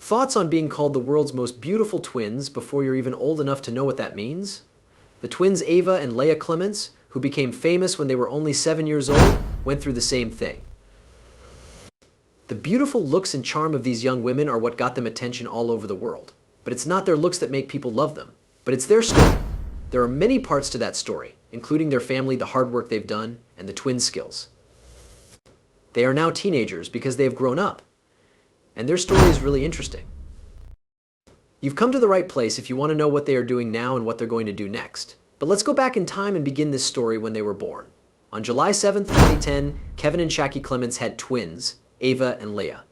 Thoughts on being called the world's most beautiful twins before you're even old enough to know what that means? The twins Ava and Leah Clements, who became famous when they were only 7 years old, went through the same thing. The beautiful looks and charm of these young women are what got them attention all over the world. But it's not their looks that make people love them, but it's their story. There are many parts to that story, including their family, the hard work they've done, and the twin skills. They are now teenagers because they have grown up, and their story is really interesting. You've come to the right place if you want to know what they are doing now and what they're going to do next. But let's go back in time and begin this story when they were born. On July 7th, 2010, Kevin and Shaki Clements had twins, Ava and Leah.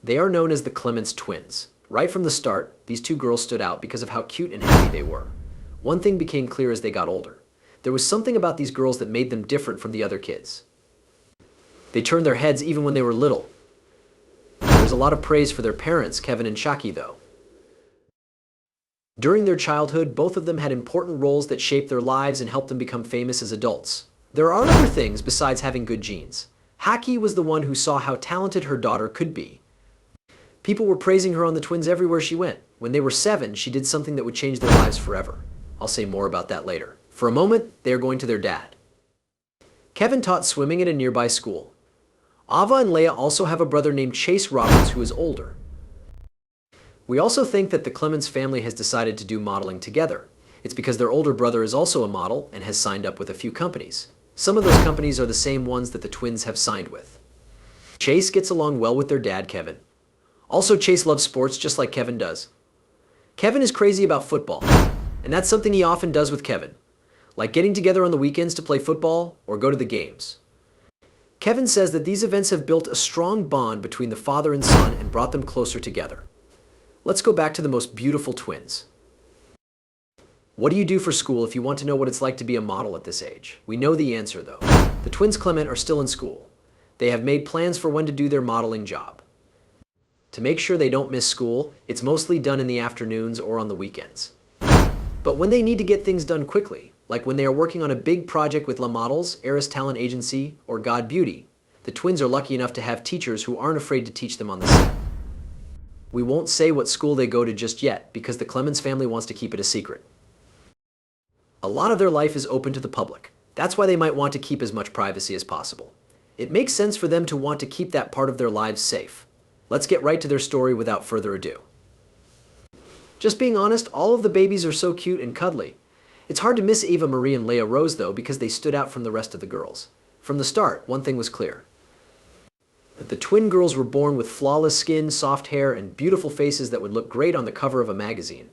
They are known as the Clements twins. Right from the start, these two girls stood out because of how cute and happy they were. One thing became clear as they got older. There was something about these girls that made them different from the other kids. They turned their heads even when they were little. There was a lot of praise for their parents, Kevin and Shaki, though. During their childhood, both of them had important roles that shaped their lives and helped them become famous as adults. There are other things besides having good genes. Haki was the one who saw how talented her daughter could be. People were praising her on the twins everywhere she went. When they were 7, she did something that would change their lives forever. I'll say more about that later. For a moment, they are going to their dad. Kevin taught swimming at a nearby school. Ava and Leah also have a brother named Chase Roberts who is older. We also think that the Clements family has decided to do modeling together. It's because their older brother is also a model and has signed up with a few companies. Some of those companies are the same ones that the twins have signed with. Chase gets along well with their dad, Kevin. Also, Chase loves sports just like Kevin does. Kevin is crazy about football, and that's something he often does with Kevin, like getting together on the weekends to play football or go to the games. Kevin says that these events have built a strong bond between the father and son and brought them closer together. Let's go back to the most beautiful twins. What do you do for school if you want to know what it's like to be a model at this age? We know the answer, though. The twins Clement are still in school. They have made plans for when to do their modeling job. To make sure they don't miss school, it's mostly done in the afternoons or on the weekends. But when they need to get things done quickly, like when they are working on a big project with La Models, Eris Talent Agency, or God Beauty, the twins are lucky enough to have teachers who aren't afraid to teach them on the set. We won't say what school they go to just yet because the Clements family wants to keep it a secret. A lot of their life is open to the public. That's why they might want to keep as much privacy as possible. It makes sense for them to want to keep that part of their lives safe. Let's get right to their story without further ado. Just being honest, all of the babies are so cute and cuddly. It's hard to miss Ava Marie and Leah Rose, though, because they stood out from the rest of the girls. From the start, one thing was clear. That the twin girls were born with flawless skin, soft hair, and beautiful faces that would look great on the cover of a magazine.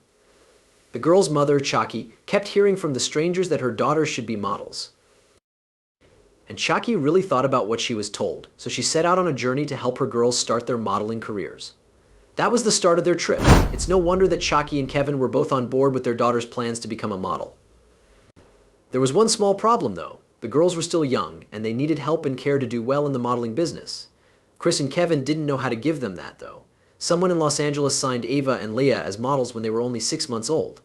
The girl's mother, Shaki, kept hearing from the strangers that her daughters should be models. And Shaki really thought about what she was told, so she set out on a journey to help her girls start their modeling careers. That was the start of their trip. It's no wonder that Shaki and Kevin were both on board with their daughter's plans to become a model. There was one small problem, though. The girls were still young, and they needed help and care to do well in the modeling business. Chris and Kevin didn't know how to give them that, though. Someone in Los Angeles signed Ava and Leah as models when they were only 6 months old.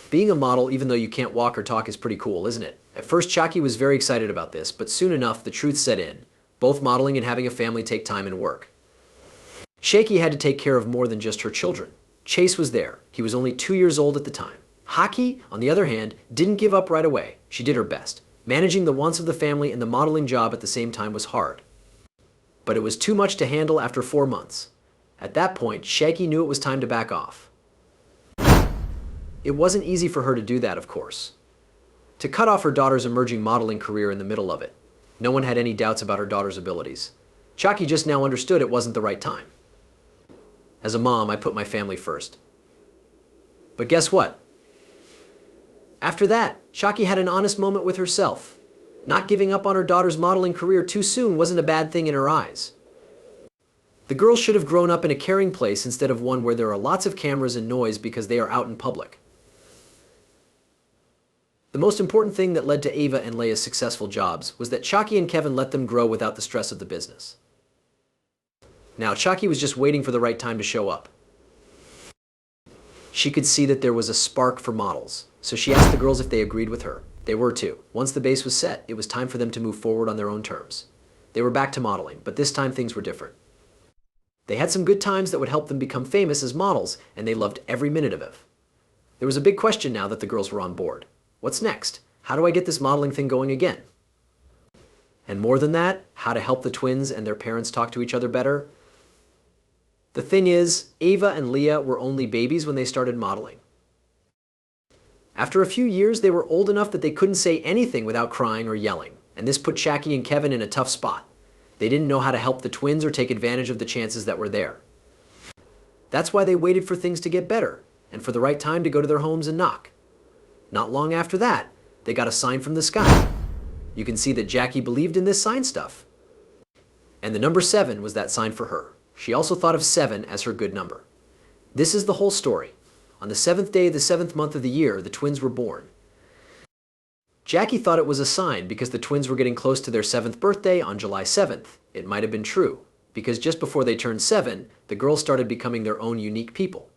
Being a model, even though you can't walk or talk, is pretty cool, isn't it? At first, Shaki was very excited about this, but soon enough, the truth set in. Both modeling and having a family take time and work. Shaki had to take care of more than just her children. Chase was there. He was only 2 years old at the time. Haki, on the other hand, didn't give up right away. She did her best. Managing the wants of the family and the modeling job at the same time was hard. But it was too much to handle after 4 months. At that point, Shaki knew it was time to back off. It wasn't easy for her to do that, of course. To cut off her daughter's emerging modeling career in the middle of it. No one had any doubts about her daughter's abilities. Shaki just now understood it wasn't the right time. As a mom, I put my family first. But guess what? After that, Shaki had an honest moment with herself. Not giving up on her daughter's modeling career too soon wasn't a bad thing in her eyes. The girls should have grown up in a caring place instead of one where there are lots of cameras and noise because they are out in public. The most important thing that led to Ava and Leah's successful jobs was that Shaki and Kevin let them grow without the stress of the business. Now, Shaki was just waiting for the right time to show up. She could see that there was a spark for models, so she asked the girls if they agreed with her. They were too. Once the base was set, it was time for them to move forward on their own terms. They were back to modeling, but this time things were different. They had some good times that would help them become famous as models, and they loved every minute of it. There was a big question now that the girls were on board. What's next? How do I get this modeling thing going again? And more than that, how to help the twins and their parents talk to each other better? The thing is, Ava and Leah were only babies when they started modeling. After a few years, they were old enough that they couldn't say anything without crying or yelling, and this put Jackie and Kevin in a tough spot. They didn't know how to help the twins or take advantage of the chances that were there. That's why they waited for things to get better, and for the right time to go to their homes and knock. Not long after that, they got a sign from the sky. You can see that Jackie believed in this sign stuff. And the number 7 was that sign for her. She also thought of 7 as her good number. This is the whole story. On the 7th day of the 7th month of the year, the twins were born. Jackie thought it was a sign because the twins were getting close to their 7th birthday on July 7th. It might have been true, because just before they turned 7, the girls started becoming their own unique people.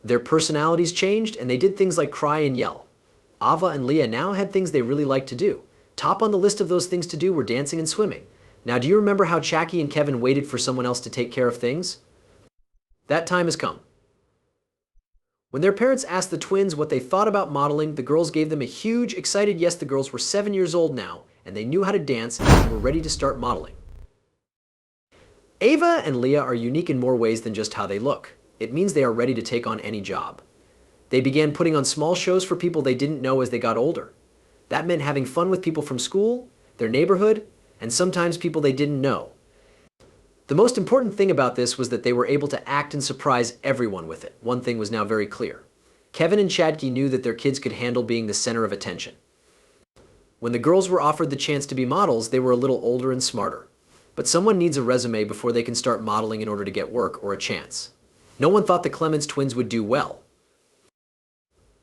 Their personalities changed, and they did things like cry and yell. Ava and Leah now had things they really liked to do. Top on the list of those things to do were dancing and swimming. Now, do you remember how Jackie and Kevin waited for someone else to take care of things? That time has come. When their parents asked the twins what they thought about modeling, the girls gave them a huge, excited yes. The girls were 7 years old now, and they knew how to dance and were ready to start modeling. Ava and Leah are unique in more ways than just how they look. It means they are ready to take on any job. They began putting on small shows for people they didn't know as they got older. That meant having fun with people from school, their neighborhood, and sometimes people they didn't know. The most important thing about this was that they were able to act and surprise everyone with it. One thing was now very clear. Kevin and Chadki knew that their kids could handle being the center of attention. When the girls were offered the chance to be models, they were a little older and smarter. But someone needs a resume before they can start modeling in order to get work or a chance. No one thought the Clements twins would do well.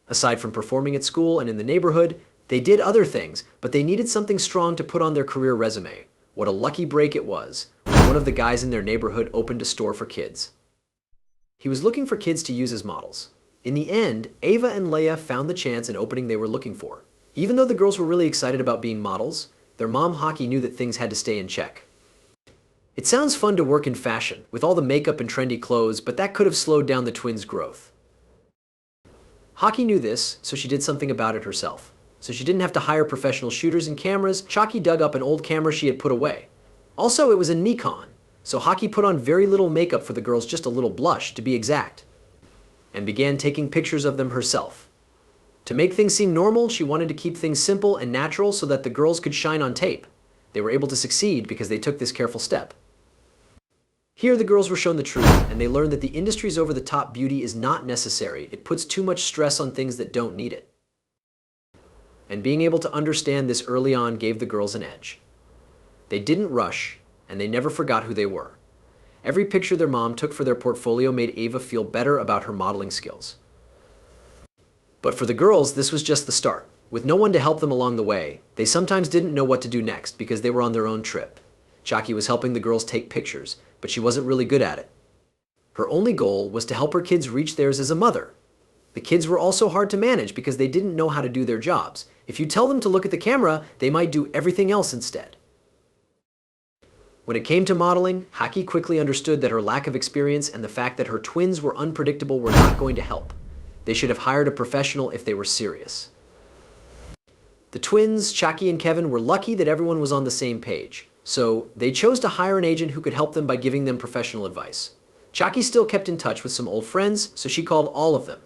Aside from performing at school and in the neighborhood, they did other things, but they needed something strong to put on their career resume. What a lucky break it was when one of the guys in their neighborhood opened a store for kids. He was looking for kids to use as models. In the end, Ava and Leah found the chance and opening they were looking for. Even though the girls were really excited about being models, their mom Hockey knew that things had to stay in check. It sounds fun to work in fashion, with all the makeup and trendy clothes, but that could have slowed down the twins' growth. Hockey knew this, so she did something about it herself. So she didn't have to hire professional shooters and cameras. Chalky dug up an old camera she had put away. Also, it was a Nikon, so Hockey put on very little makeup for the girls, just a little blush, to be exact, and began taking pictures of them herself. To make things seem normal, she wanted to keep things simple and natural so that the girls could shine on tape. They were able to succeed because they took this careful step. Here, the girls were shown the truth, and they learned that the industry's over-the-top beauty is not necessary. It puts too much stress on things that don't need it. And being able to understand this early on gave the girls an edge. They didn't rush, and they never forgot who they were. Every picture their mom took for their portfolio made Ava feel better about her modeling skills. But for the girls, this was just the start. With no one to help them along the way, they sometimes didn't know what to do next because they were on their own trip. Chalky was helping the girls take pictures, but she wasn't really good at it. Her only goal was to help her kids reach theirs as a mother. The kids were also hard to manage because they didn't know how to do their jobs. If you tell them to look at the camera, they might do everything else instead. When it came to modeling, Hockey quickly understood that her lack of experience and the fact that her twins were unpredictable were not going to help. They should have hired a professional if they were serious. The twins, Chalky and Kevin, were lucky that everyone was on the same page. So they chose to hire an agent who could help them by giving them professional advice. Chalky still kept in touch with some old friends, so she called all of them.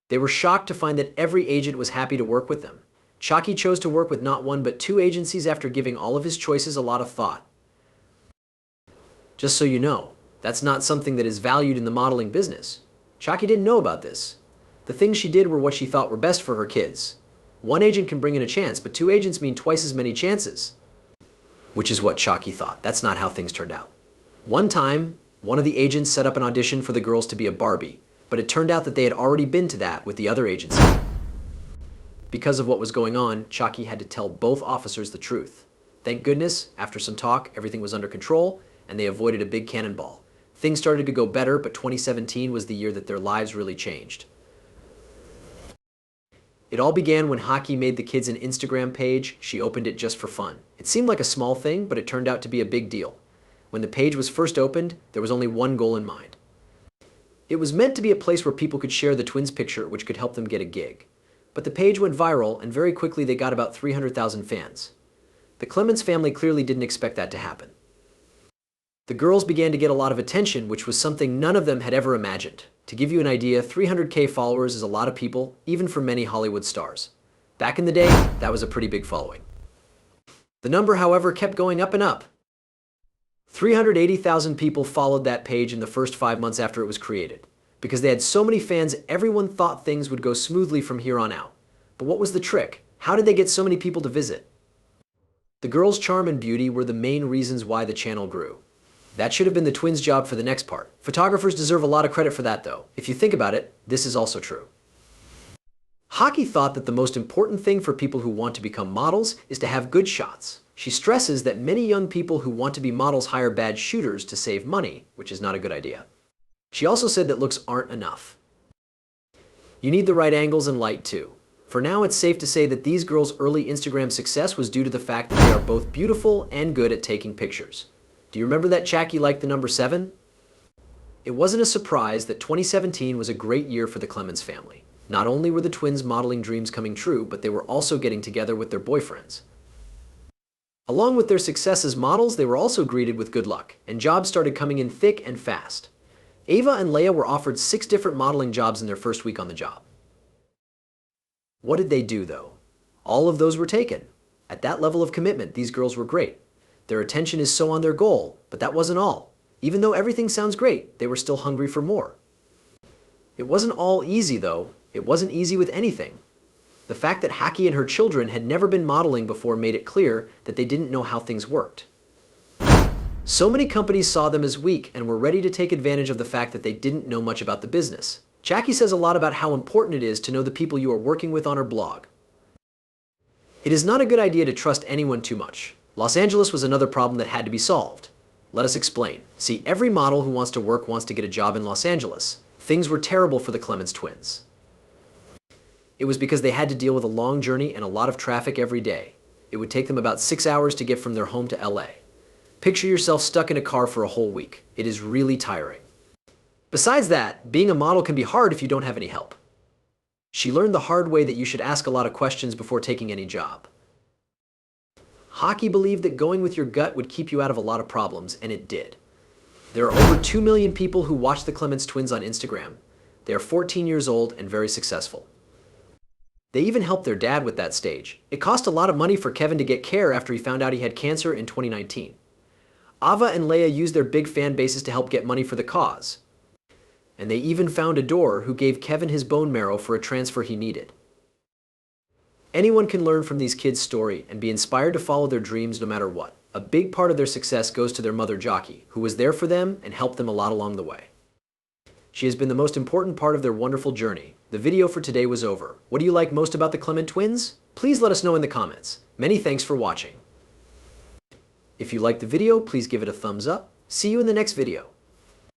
They were shocked to find that every agent was happy to work with them. Chalky chose to work with not one but 2 agencies after giving all of his choices a lot of thought. Just so you know, that's not something that is valued in the modeling business. Chalky didn't know about this. The things she did were what she thought were best for her kids. 1 agent can bring in a chance, but 2 agents mean twice as many chances. Which is what Chalky thought. That's not how things turned out. One time, one of the agents set up an audition for the girls to be a Barbie, but it turned out that they had already been to that with the other agency. Because of what was going on, Chalky had to tell both officers the truth. Thank goodness, after some talk, everything was under control, and they avoided a big cannonball. Things started to go better, but 2017 was the year that their lives really changed. It all began when Hockey made the kids an Instagram page. She opened it just for fun. It seemed like a small thing, but it turned out to be a big deal. When the page was first opened, there was only one goal in mind. It was meant to be a place where people could share the twins' picture, which could help them get a gig. But the page went viral, and very quickly they got about 300,000 fans. The Clements family clearly didn't expect that to happen. The girls began to get a lot of attention, which was something none of them had ever imagined. To give you an idea, 300K followers is a lot of people, even for many Hollywood stars. Back in the day, that was a pretty big following. The number, however, kept going up and up. 380,000 people followed that page in the first 5 months after it was created. Because they had so many fans, everyone thought things would go smoothly from here on out. But what was the trick? How did they get so many people to visit? The girls' charm and beauty were the main reasons why the channel grew. That should have been the twins' job for the next part. Photographers deserve a lot of credit for that, though. If you think about it, this is also true. Hockey thought that the most important thing for people who want to become models is to have good shots. She stresses that many young people who want to be models hire bad shooters to save money, which is not a good idea. She also said that looks aren't enough. You need the right angles and light, too. For now, it's safe to say that these girls' early Instagram success was due to the fact that they are both beautiful and good at taking pictures. Do you remember that Jackie liked the number 7? It wasn't a surprise that 2017 was a great year for the Clements family. Not only were the twins' modeling dreams coming true, but they were also getting together with their boyfriends. Along with their success as models, they were also greeted with good luck, and jobs started coming in thick and fast. Ava and Leia were offered 6 different modeling jobs in their first week on the job. What did they do, though? All of those were taken. At that level of commitment, these girls were great. Their attention is so on their goal, but that wasn't all. Even though everything sounds great, they were still hungry for more. It wasn't all easy, though. It wasn't easy with anything. The fact that Haki and her children had never been modeling before made it clear that they didn't know how things worked. So many companies saw them as weak and were ready to take advantage of the fact that they didn't know much about the business. Jackie says a lot about how important it is to know the people you are working with on her blog. It is not a good idea to trust anyone too much. Los Angeles was another problem that had to be solved. Let us explain. See, every model who wants to work wants to get a job in Los Angeles. Things were terrible for the Clements twins. It was because they had to deal with a long journey and a lot of traffic every day. It would take them about 6 hours to get from their home to LA. Picture yourself stuck in a car for a whole week. It is really tiring. Besides that, being a model can be hard if you don't have any help. She learned the hard way that you should ask a lot of questions before taking any job. Haki believed that going with your gut would keep you out of a lot of problems, and it did. There are over 2 million people who watch the Clements twins on Instagram. They are 14 years old and very successful. They even helped their dad with that stage. It cost a lot of money for Kevin to get care after he found out he had cancer in 2019. Ava and Leia used their big fan bases to help get money for the cause. And they even found a donor who gave Kevin his bone marrow for a transfer he needed. Anyone can learn from these kids' story and be inspired to follow their dreams no matter what. A big part of their success goes to their mother, Jackie, who was there for them and helped them a lot along the way. She has been the most important part of their wonderful journey. The video for today was over. What do you like most about the Clement twins? Please let us know in the comments. Many thanks for watching. If you liked the video, please give it a thumbs up. See you in the next video.